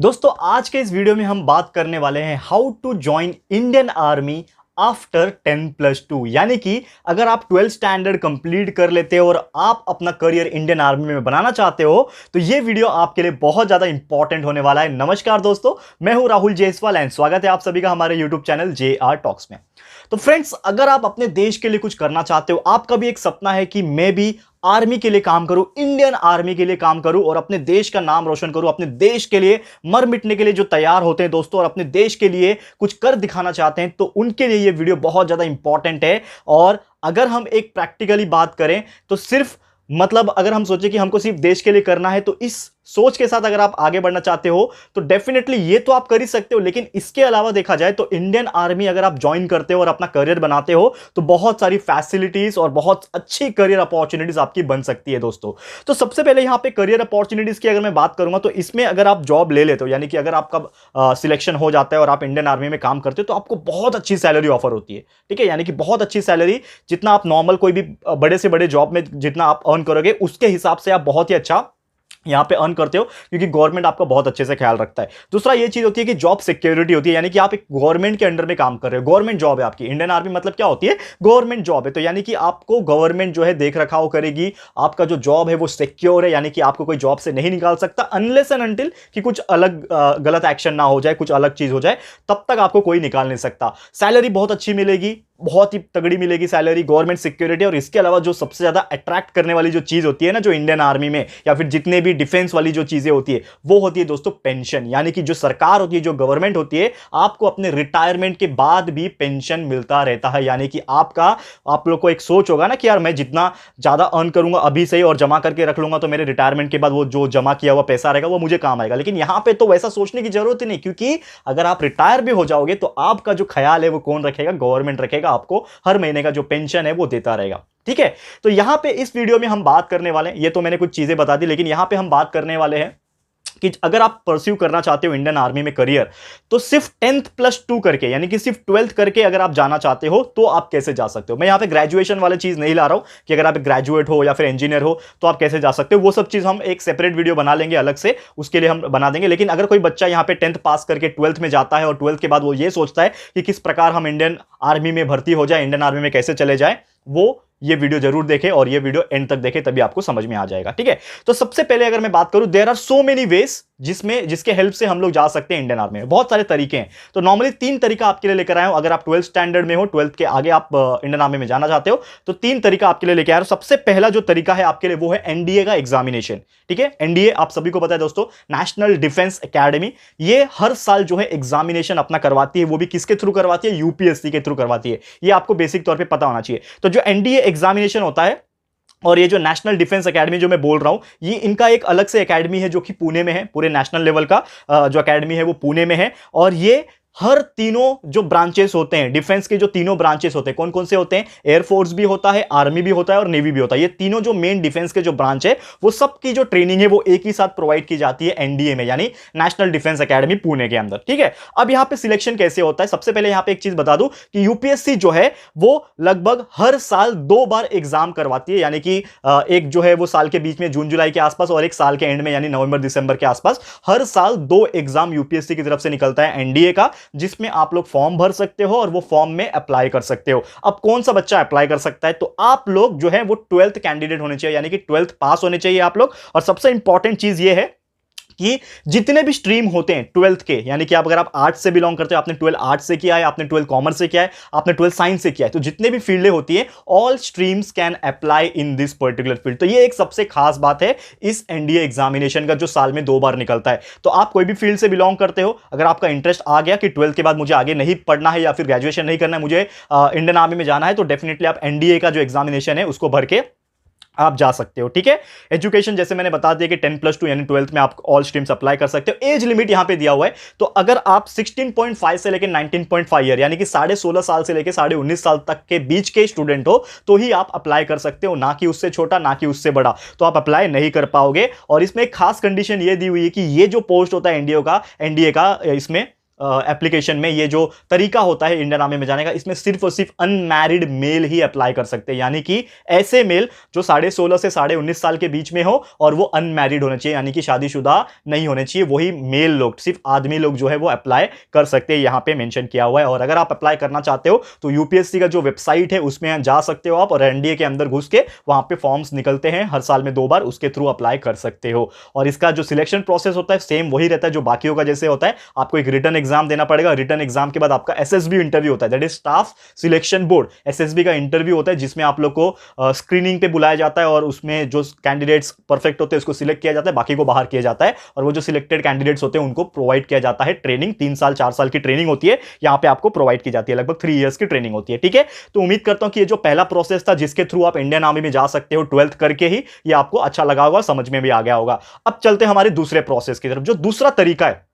दोस्तों आज के इस वीडियो में हम बात करने वाले हैं how to join Indian army after 10+2। यानी कि अगर आप 12th स्टैंडर्ड कंप्लीट कर लेते हो और आप अपना करियर इंडियन आर्मी में बनाना चाहते हो तो ये वीडियो आपके लिए बहुत ज्यादा इंपॉर्टेंट होने वाला है। नमस्कार दोस्तों, मैं हूं राहुल जायसवाल एंड स्वागत है आप सभी का हमारे यूट्यूब चैनल JR टॉक्स में। तो फ्रेंड्स, अगर आप अपने देश के लिए कुछ करना चाहते हो, आपका भी एक सपना है कि मैं भी आर्मी के लिए काम करूं, इंडियन आर्मी के लिए काम करूं और अपने देश का नाम रोशन करूं, अपने देश के लिए मर मिटने के लिए जो तैयार होते हैं दोस्तों और अपने देश के लिए कुछ कर दिखाना चाहते हैं, तो उनके लिए यह वीडियो बहुत ज्यादा इंपॉर्टेंट है। और अगर हम एक प्रैक्टिकली बात करें तो सिर्फ अगर हम सोचे कि हमको सिर्फ देश के लिए करना है, तो इस सोच के साथ अगर आप आगे बढ़ना चाहते हो तो डेफिनेटली ये तो आप कर ही सकते हो। लेकिन इसके अलावा देखा जाए तो इंडियन आर्मी अगर आप ज्वाइन करते हो और अपना करियर बनाते हो तो बहुत सारी फैसिलिटीज और बहुत अच्छी करियर अपॉर्चुनिटीज आपकी बन सकती है दोस्तों। तो सबसे पहले यहां पे करियर अपॉर्चुनिटीज की अगर मैं बात करूंगा तो इसमें अगर आप जॉब ले लेते हो, यानी कि अगर आपका सिलेक्शन हो जाता है और आप इंडियन आर्मी में काम करते हो तो आपको बहुत अच्छी सैलरी ऑफर होती है। ठीक है, यानी कि बहुत अच्छी सैलरी, जितना आप नॉर्मल कोई भी बड़े से बड़े जॉब में जितना आप अर्न करोगे उसके हिसाब से आप बहुत ही अच्छा यहां पे अर्न करते हो, क्योंकि गवर्नमेंट आपका बहुत अच्छे से ख्याल रखता है। दूसरा ये चीज होती है कि जॉब सिक्योरिटी होती है, यानी कि आप एक गवर्नमेंट के अंडर में काम कर रहे हो, गवर्नमेंट जॉब है आपकी। इंडियन आर्मी मतलब क्या होती है? गवर्नमेंट जॉब है। तो यानी कि आपको गवर्नमेंट जो है देख रखाव करेगी, आपका जो जॉब है वो सिक्योर है, यानी कि आपको कोई जॉब से नहीं निकाल सकता अनलेस एंड अनटिल कि कुछ अलग गलत एक्शन ना हो जाए, कुछ अलग चीज हो जाए, तब तक आपको कोई निकाल नहीं सकता। सैलरी बहुत अच्छी मिलेगी, बहुत ही तगड़ी मिलेगी सैलरी, गवर्नमेंट सिक्योरिटी। और इसके अलावा जो सबसे ज्यादा अट्रैक्ट करने वाली जो चीज होती है ना, जो इंडियन आर्मी में या फिर जितने भी डिफेंस वाली जो चीजें होती है वो होती है दोस्तों पेंशन। यानी कि जो सरकार होती है, जो गवर्नमेंट होती है, आपको अपने रिटायरमेंट के बाद भी पेंशन मिलता रहता है। यानी कि आप लोग को एक सोच होगा ना कि यार मैं जितना ज्यादा अर्न करूंगा अभी से ही और जमा करके रख लूंगा तो मेरे रिटायरमेंट के बाद वो जो जमा किया हुआ पैसा रहेगा वो मुझे काम आएगा। लेकिन यहां पे तो वैसा सोचने की जरूरत ही नहीं, क्योंकि अगर आप रिटायर भी हो जाओगे तो आपका जो ख्याल है वो कौन रखेगा? गवर्नमेंट रखेगा। आपको हर महीने का जो पेंशन है वो देता रहेगा। ठीक है, तो यहां पे इस वीडियो में हम बात करने वाले हैं, ये तो मैंने कुछ चीजें बता दी, लेकिन यहां पे हम बात करने वाले हैं कि अगर आप परस्यू करना चाहते हो इंडियन आर्मी में करियर, तो सिर्फ 10+2 करके, यानी कि सिर्फ 12th करके अगर आप जाना चाहते हो तो आप कैसे जा सकते हो। मैं यहां पे ग्रेजुएशन वाली चीज नहीं ला रहा हूं कि अगर आप ग्रेजुएट हो या फिर इंजीनियर हो तो आप कैसे जा सकते हो, वो सब चीज हम एक सेपरेट वीडियो बना लेंगे अलग से, उसके लिए हम बना देंगे। लेकिन अगर कोई बच्चा यहां पे 10th पास करके 12th में जाता है और 12th के बाद वो ये सोचता है कि किस प्रकार हम इंडियन आर्मी में भर्ती हो जाए, इंडियन आर्मी में कैसे चले जाए, वो ये वीडियो जरूर देखें और ये वीडियो एंड तक देखें, तभी आपको समझ में आ जाएगा। ठीक है, तो सबसे पहले अगर मैं बात करूं, there are so many ways जिसके हेल्प से हम लोग जा सकते हैं इंडियन आर्मी में। बहुत सारे तरीके हैं, तो नॉर्मली 3 तरीका आपके लिए लेकर आया हूं। अगर आप 12th स्टैंडर्ड में हो, 12th के आगे आप इंडियन आर्मी में जाना चाहते हो तो 3 तरीका आपके लिए लेकर आया हूं। सबसे पहला जो तरीका है आपके लिए वो है एनडीए का एग्जामिनेशन। ठीक है, एनडीए आप सभी को पता है दोस्तों, नेशनल डिफेंस एकेडमी। ये हर साल जो है एग्जामिनेशन अपना करवाती है, वो भी किसके थ्रू करवाती है? यूपीएससी के थ्रू करवाती है। ये आपको बेसिक तौर पर पता होना चाहिए। तो जो एनडीए एग्जामिनेशन होता है और ये जो नेशनल डिफेंस एकेडमी जो मैं बोल रहा हूं, ये इनका एक अलग से एकेडमी है जो कि पुणे में है। पूरे नेशनल लेवल का जो एकेडमी है वो पुणे में है। और ये हर तीनों जो ब्रांचेस होते हैं डिफेंस के, जो तीनों ब्रांचेस होते हैं, कौन कौन से होते हैं? एयरफोर्स भी होता है, आर्मी भी होता है और नेवी भी होता है। ये तीनों जो मेन डिफेंस के जो ब्रांच है वो सबकी जो ट्रेनिंग है वो एक ही साथ प्रोवाइड की जाती है एनडीए में, यानी नेशनल डिफेंस एकेडमी पुणे के अंदर। ठीक है, अब यहां पे सिलेक्शन कैसे होता है? सबसे पहले यहां पे एक चीज बता दूं कि यूपीएससी जो है वो लगभग हर साल 2 बार एग्जाम करवाती है, यानी कि एक जो है वो साल के बीच में जून जुलाई के आसपास और एक साल के एंड में यानी नवंबर दिसंबर के आसपास हर साल 2 एग्जाम यूपीएससी की तरफ से निकलता है एनडीए का, जिसमें आप लोग फॉर्म भर सकते हो और वो फॉर्म में अप्लाई कर सकते हो। अब कौन सा बच्चा अप्लाई कर सकता है? तो आप लोग जो है वो 12th कैंडिडेट होने चाहिए, यानी कि 12th पास होने चाहिए आप लोग। और सबसे इंपॉर्टेंट चीज ये है कि जितने भी स्ट्रीम होते हैं 12th के, यानी कि अगर आप आर्ट्स से बिलोंग करते हो, आपने 12th आर्ट्स से किया है, आपने 12th कॉमर्स से किया है, आपने 12th साइंस से किया है, तो जितने भी फील्डें होती है all streams can apply in this particular field. तो ये एक सबसे खास बात है इस एनडीए एग्जामिनेशन का, जो साल में 2 बार निकलता है। तो आप कोई भी फील्ड से बिलोंग करते हो, अगर आपका इंटरेस्ट आ गया कि 12th के बाद मुझे आगे नहीं पढ़ना है या फिर ग्रेजुएशन नहीं करना है, मुझे इंडियन आर्मी में जाना है, तो डेफिनेटली आप एनडीए का जो एग्जामिनेशन है उसको भर के आप जा सकते हो। ठीक है, एजुकेशन जैसे मैंने बता दिया कि 10+2 यानी 12th में आप ऑल स्ट्रीम्स अप्लाई कर सकते हो। एज लिमिट यहां पे दिया हुआ है, तो अगर आप 16.5 से लेकर 19.5 ईयर यानी कि 16.5 साल से लेकर 19.5 साल तक के बीच के स्टूडेंट हो तो ही आप अप्लाई कर सकते हो, ना कि उससे छोटा ना कि उससे बड़ा, तो आप अप्लाई नहीं कर पाओगे। और इसमें एक खास कंडीशन ये दी हुई है कि ये जो पोस्ट होता है एनडीए का इसमें एप्लीकेशन में, ये जो तरीका होता है इंडियन आर्मी में जाने का, इसमें सिर्फ और सिर्फ अनमैरिड मेल ही अप्लाई कर सकते हैं। यानी कि ऐसे मेल जो 16.5 से 19.5 साल के बीच में हो और वो अनमैरिड होने चाहिए, यानी कि शादीशुदा नहीं होने चाहिए, वही मेल लोग, सिर्फ आदमी लोग जो है वो अप्लाई कर सकते हैं, यहां पे मेंशन किया हुआ है। और अगर आप अप्लाई करना चाहते हो तो यूपीएससी का जो वेबसाइट है उसमें जा सकते हो आप, और एनडीए के अंदर घुस के वहां पे फॉर्म्स निकलते हैं हर साल में 2 बार, उसके थ्रू अप्लाई कर सकते हो। और इसका जो सिलेक्शन प्रोसेस होता है सेम वही रहता है जो बाकियों का जैसे होता है। आपको एक रिटन एग्जाम देना पड़ेगा, रिटन एग्जाम के बाद आपका एसएसबी इंटरव्यू होता है, that is staff selection board, SSB का इंटरव्यू होता है जिसमें आप लोग को स्क्रीनिंग पे बुलाया जाता है और उसमें जो कैंडिडेट्स परफेक्ट होते हैं उसको सिलेक्ट किया जाता है, बाकी को बाहर किया जाता है, और वो जो सिलेक्टेड कैंडिडेट्स होते हैं उनको प्रोवाइड किया जाता है ट्रेनिंग। 3 साल 4 साल की ट्रेनिंग होती है यहां पे आपको प्रोवाइड की जाती है, लगभग 3 इयर्स की ट्रेनिंग होती है, ठीक है। तो उम्मीद करता हूं कि ये जो पहला प्रोसेस था जिसके थ्रू आप इंडियन आर्मी में जा सकते हो 12th करके ही, ये आपको अच्छा लगा होगा, समझ में भी आ गया होगा। अब चलते हैं हमारे दूसरे प्रोसेस की तरफ, जो दूसरा तरीका है।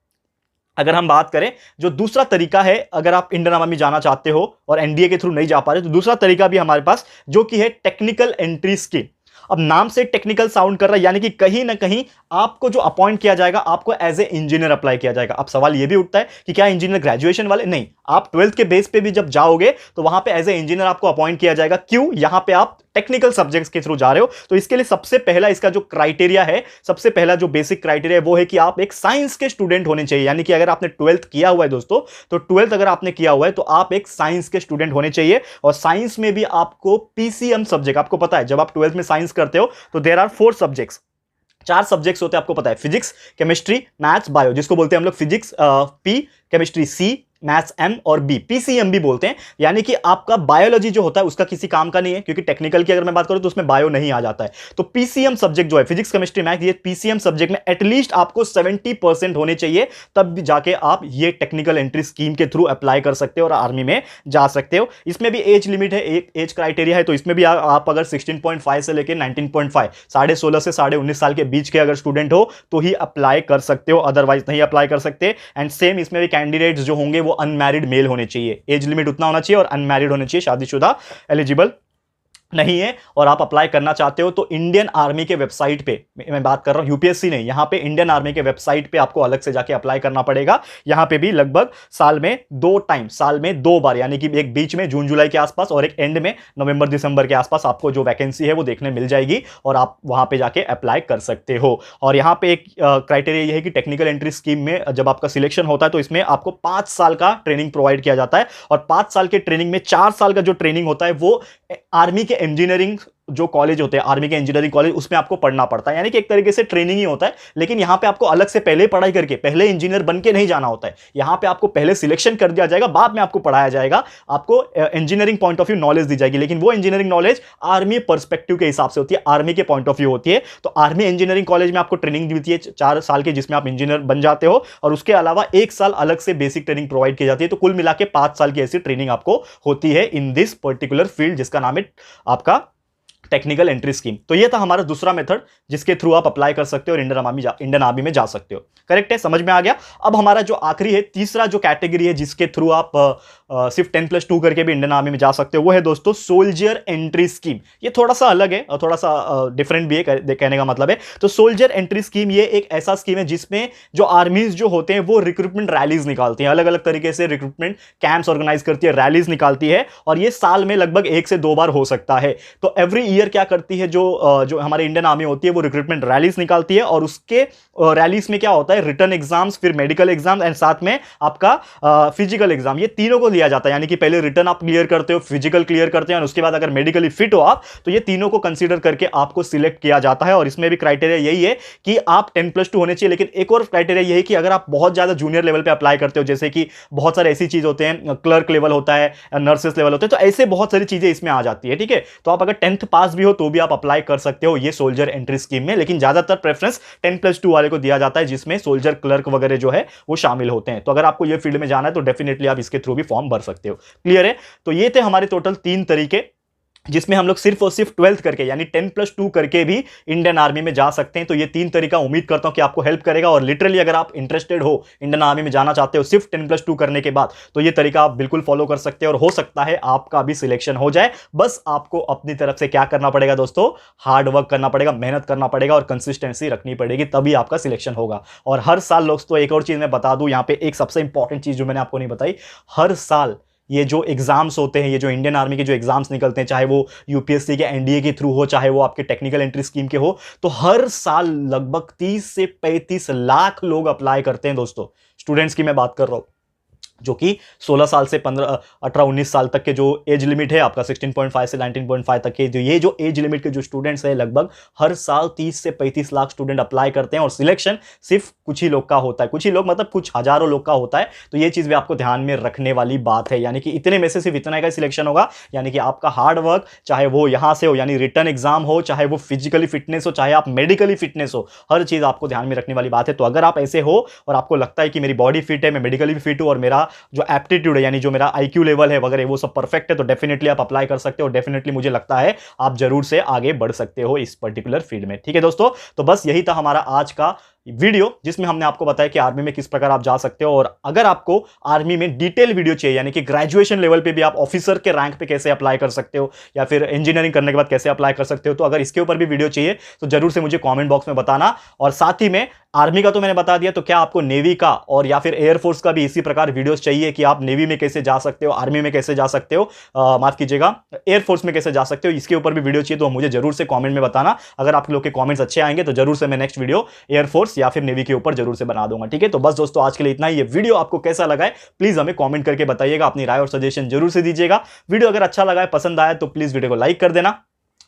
अगर हम बात करें जो दूसरा तरीका है, अगर आप इंडियन आर्मी में जाना चाहते हो और एनडीए के थ्रू नहीं जा पा रहे, तो दूसरा तरीका भी हमारे पास जो कि है टेक्निकल एंट्री स्कीम। अब नाम से टेक्निकल साउंड कर रहा है, यानी कि कहीं ना कहीं आपको जो अपॉइंट किया जाएगा आपको एज ए इंजीनियर अप्लाई किया जाएगा। अब सवाल यह भी उठता है कि क्या इंजीनियर ग्रेजुएशन वाले? नहीं, आप 12th के बेस पे भी जब जाओगे तो वहां पे एज ए इंजीनियर आपको अपॉइंट किया जाएगा। क्यों? यहां पे आप टेक्निकल सब्जेक्ट्स के थ्रू जा रहे हो, तो इसके लिए सबसे पहला इसका जो क्राइटेरिया है, सबसे पहला जो बेसिक क्राइटेरिया है वो है कि आप एक साइंस के स्टूडेंट होने चाहिए। यानी कि अगर आपने 12th किया हुआ है दोस्तों, तो 12th अगर आपने किया हुआ है तो आप एक साइंस के स्टूडेंट होने चाहिए। और साइंस में भी आपको पीसीएम सब्जेक्ट, आपको पता है जब आप 12th में साइंस करते हो तो देयर आर 4 सब्जेक्ट्स, 4 सब्जेक्ट्स होते हैं, आपको पता है, फिजिक्स, केमिस्ट्री, मैथ्स, बायो, जिसको बोलते हैं हम लोग physics P, chemistry C, maths M और बी, पीसीएम भी बोलते हैं। यानी कि आपका बायोलॉजी जो होता है उसका किसी काम का नहीं है, क्योंकि टेक्निकल की अगर मैं बात करूं तो उसमें बायो नहीं आ जाता है। तो पीसीएम सब्जेक्ट जो है फिजिक्स केमिस्ट्री मैथ्स, ये पीसीएम सब्जेक्ट में एटलीस्ट आपको 70% होने चाहिए, तब भी जाके आप ये टेक्निकल एंट्री स्कीम के थ्रू अप्लाई कर सकते हो और आर्मी में जा सकते हो। इसमें भी एज लिमिट है, एक एज क्राइटेरिया है, तो इसमें भी आप अगर 16.5 से लेकर 19.5, 16.5 से 19.5 साल के बीच के अगर स्टूडेंट हो तो ही अप्लाई कर सकते हो, अदरवाइज नहीं अप्लाई कर सकते। एंड सेम इसमें भी कैंडिडेट्स जो होंगे वो अनमैरिड मेल होने चाहिए, एज लिमिट उतना होना चाहिए, और अनमैरिड होने चाहिए, शादीशुदा एलिजिबल नहीं है। और आप अप्लाई करना चाहते हो तो इंडियन आर्मी के वेबसाइट पे, मैं बात कर रहा हूं यूपीएससी नहीं, यहां पे इंडियन आर्मी के वेबसाइट पे आपको अलग से जाके अप्लाई करना पड़ेगा। यहां पे भी लगभग साल में 2 बार, यानी कि एक बीच में जून जुलाई के आसपास और एक एंड में नवंबर दिसंबर के आसपास आपको जो वैकेंसी है वो देखने मिल जाएगी और आप वहां पे जाके अप्लाई कर सकते हो। और यहां पे एक क्राइटेरिया यह है कि टेक्निकल एंट्री स्कीम में जब आपका सिलेक्शन होता है तो इसमें आपको 5 साल का ट्रेनिंग प्रोवाइड किया जाता है, और 5 साल के ट्रेनिंग में 4 साल का जो ट्रेनिंग होता है वो आर्मी के इंजीनियरिंग जो कॉलेज होते हैं, आर्मी के इंजीनियरिंग कॉलेज, उसमें आपको पढ़ना पड़ता है। यानी कि एक तरीके से ट्रेनिंग ही होता है, लेकिन यहां पे आपको अलग से पहले पढ़ाई करके पहले इंजीनियर बन के नहीं जाना होता है। यहां पे आपको पहले सिलेक्शन कर दिया जाएगा, बाद में आपको पढ़ाया जाएगा, आपको engineering point of view knowledge दी जाएगी, लेकिन वो इंजीनियरिंग नॉलेज आर्मी पर्सपेक्टिव के हिसाब से होती है, आर्मी के पॉइंट ऑफ व्यू होती है। तो आर्मी इंजीनियरिंग कॉलेज में आपको ट्रेनिंग मिलती है 4 साल की, जिसमें आप इंजीनियर बन जाते हो, और उसके अलावा 1 साल अलग से बेसिक ट्रेनिंग प्रोवाइड की जाती है। तो कुल मिला के 5 साल की ऐसी ट्रेनिंग आपको होती है इन दिस पर्टिकुलर फील्ड, जिसका नाम है आपका टेक्निकल एंट्री स्कीम। तो ये था हमारा दूसरा मेथड जिसके थ्रू आप अप्लाई कर सकते हो और इंडियन आर्मी में जा सकते हो। करेक्ट है, समझ में आ गया। अब हमारा जो आखिरी है, तीसरा जो कैटेगरी है जिसके थ्रू आप सिर्फ 10+2 करके भी इंडियन आर्मी में जा सकते हो, वो है दोस्तों सोल्जर एंट्री स्कीम। ये थोड़ा सा अलग है और थोड़ा सा डिफरेंट भी है, कहने का मतलब है। तो सोल्जर एंट्री स्कीम ये एक ऐसा स्कीम है जिसमें जो आर्मीज जो होते हैं वो रिक्रूटमेंट रैलीज निकालती हैं, अलग अलग तरीके से रिक्रूटमेंट कैंप्स ऑर्गेनाइज करती है, रैलीज निकालती है, और ये साल में लगभग 1 से 2 बार हो सकता है। तो एवरी ईयर क्या करती है, जो हमारे इंडियन आर्मी होती है वो रिक्रूटमेंट रैलीज निकालती है, और उसके रैलीज में क्या होता है, रिटन एग्जाम्स, फिर मेडिकल एग्जाम एंड साथ में आपका फिजिकल एग्जाम, ये तीनों को लिया जाता है। यानी कि पहले रिटन आप क्लियर करते हो, फिजिकल क्लियर करते हैं, और उसके बाद अगर मेडिकली फिट हो आप, तो ये तीनों को कंसीडर करके आपको सिलेक्ट किया जाता है। और इसमें भी क्राइटेरिया यही है कि आप 10+2 होने चाहिए, लेकिन एक और क्राइटेरिया यही है कि अगर आप बहुत ज्यादा जूनियर लेवल पे अप्लाई करते हो, जैसे कि बहुत सारे ऐसी चीज होते हैं, क्लर्क लेवल होता है, नर्सेस लेवल होते हैं, तो ऐसे बहुत सारी चीजें इसमें आ जाती है, ठीक है। तो आप अगर 10th पास भी हो तो भी आप अप्लाई कर सकते हो ये सोल्जर एंट्री स्कीम में, लेकिन ज्यादातर प्रेफरेंस 10+2 वाले को दिया जाता है, जिसमें सोल्जर क्लर्क वगैरह जो है वो शामिल होते हैं। तो अगर आपको ये फील्ड में जाना है तो डेफिनेटली आप इसके थ्रू भी फॉर्म भर सकते हो। क्लियर है। तो ये थे हमारे टोटल 3 तरीके जिसमें हम लोग सिर्फ और सिर्फ 12th करके यानी 10+2 करके भी इंडियन आर्मी में जा सकते हैं। तो ये 3 तरीका उम्मीद करता हूं कि आपको हेल्प करेगा, और लिटरली अगर आप इंटरेस्टेड हो इंडियन आर्मी में जाना चाहते हो सिर्फ 10+2 करने के बाद, तो ये तरीका आप बिल्कुल फॉलो कर सकते हैं और हो सकता है आपका भी सिलेक्शन हो जाए। बस आपको अपनी तरफ से क्या करना पड़ेगा दोस्तों, हार्ड वर्क करना पड़ेगा, मेहनत करना पड़ेगा और कंसिस्टेंसी रखनी पड़ेगी, तभी आपका सिलेक्शन होगा। और हर साल दोस्तों एक और चीज मैं बता दूं, यहां पे एक सबसे इंपॉर्टेंट चीज जो मैंने आपको नहीं बताई, हर साल ये जो एग्जाम्स होते हैं, ये जो इंडियन आर्मी के जो एग्जाम्स निकलते हैं, चाहे वो यूपीएससी के एनडीए के थ्रू हो, चाहे वो आपके टेक्निकल एंट्री स्कीम के हो, तो हर साल लगभग 30 से 35 लाख लोग अप्लाई करते हैं दोस्तों। स्टूडेंट्स की मैं बात कर रहा हूं, जो कि 16 साल से 18-19 साल तक के जो एज लिमिट है आपका 16.5 से 19.5 तक के, ये जो एज लिमिट के जो स्टूडेंट्स हैं, लगभग हर साल 30 से 35 लाख स्टूडेंट अप्लाई करते हैं और सिलेक्शन सिर्फ कुछ ही लोग का होता है, कुछ ही लोग मतलब कुछ हजारों लोग का होता है। तो ये चीज भी आपको ध्यान में रखने वाली बात है, यानी कि इतने में से सिर्फ इतना का सिलेक्शन होगा, यानी कि आपका हार्ड वर्क, चाहे वो यहां से हो यानी रिटर्न एग्जाम हो, चाहे वो फिजिकली फिटनेस हो, चाहे आप मेडिकली फिटनेस हो, हर चीज आपको ध्यान में रखने वाली बात है। तो अगर आप ऐसे हो और आपको लगता है कि मेरी बॉडी फिट है, मैं मेडिकली भी फिट हूं और मेरा जो एप्टीट्यूड है यानी जो मेरा आईक्यू लेवल है वगैरह वो सब परफेक्ट है, तो डेफिनेटली आप अप्लाई कर सकते हो। डेफिनेटली मुझे लगता है आप जरूर से आगे बढ़ सकते हो इस पर्टिकुलर फील्ड में। ठीक है दोस्तों, तो बस यही था हमारा आज का वीडियो, जिसमें हमने आपको बताया कि आर्मी में किस प्रकार आप जा सकते हो। और अगर आपको आर्मी में डिटेल वीडियो चाहिए, यानी कि ग्रेजुएशन लेवल पे भी आप ऑफिसर के रैंक पे कैसे अप्लाई कर सकते हो या फिर इंजीनियरिंग करने के बाद कैसे अप्लाई कर सकते हो, तो अगर इसके ऊपर भी वीडियो चाहिए तो जरूर से मुझे कमेंट बॉक्स में बताना। और साथ ही में आर्मी का तो मैंने बता दिया, तो क्या आपको नेवी का और या फिर एयरफोर्स का भी इसी प्रकार वीडियोस चाहिए कि आप नेवी में कैसे जा सकते हो, आर्मी में कैसे जा सकते हो, माफ कीजिएगा एयरफोर्स में कैसे जा सकते हो, इसके ऊपर भी वीडियो चाहिए तो मुझे जरूर से कमेंट में बताना। अगर आप लोग के कमेंट्स अच्छे आएंगे तो जरूर से मैं नेक्स्ट वीडियो एयरफोर्स या फिर नेवी के ऊपर जरूर से बना दूंगा। ठीक है, तो बस दोस्तों आज के लिए इतना ही। ये वीडियो आपको कैसा लगा है प्लीज हमें कमेंट करके बताइएगा, अपनी राय और सजेशन जरूर से दीजिएगा। वीडियो अगर अच्छा लगा है, पसंद आया, तो प्लीज वीडियो को लाइक कर देना,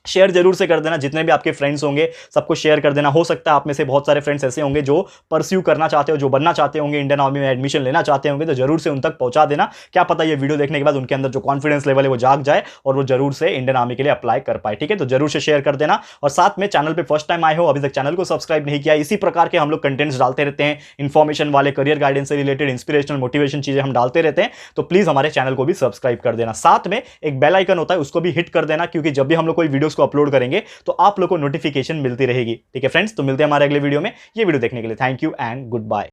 शेयर जरूर से कर देना, जितने भी आपके फ्रेंड्स होंगे सबको शेयर कर देना। हो सकता है आप में से बहुत सारे फ्रेंड्स ऐसे होंगे जो परस्यू करना चाहते हो, जो बनना चाहते होंगे, इंडियन आर्मी में एडमिशन लेना चाहते होंगे, तो जरूर से उन तक पहुंचा देना। क्या पता ये वीडियो देखने के बाद उनके अंदर जो कॉन्फिडेंस लेवल है वो जाग जाए और वो जरूर से इंडियन आर्मी के लिए अप्लाई कर पाए। ठीक है, तो जरूर से शेयर कर देना। और साथ में चैनल पर फर्स्ट टाइम आए हो, अभी तक चैनल को सब्सक्राइब नहीं किया, इसी प्रकार के हम लोग कंटेंट्स डालते रहते हैं, इन्फॉर्मेशन वाले, करियर गाइडेंस से रिलेटेड, इंस्पिरेशनल, मोटिवेशन चीजें हम डालते रहते हैं, तो प्लीज हमारे चैनल को भी सब्सक्राइब कर देना। साथ में एक बेल आइकन होता है, उसको भी हिट कर देना, क्योंकि जब भी हम लोग कोई वीडियोस को अपलोड करेंगे तो आप लोग को नोटिफिकेशन मिलती रहेगी। ठीक है फ्रेंड्स, तो मिलते हैं हमारे अगले वीडियो में। ये वीडियो देखने के लिए thank you and good bye.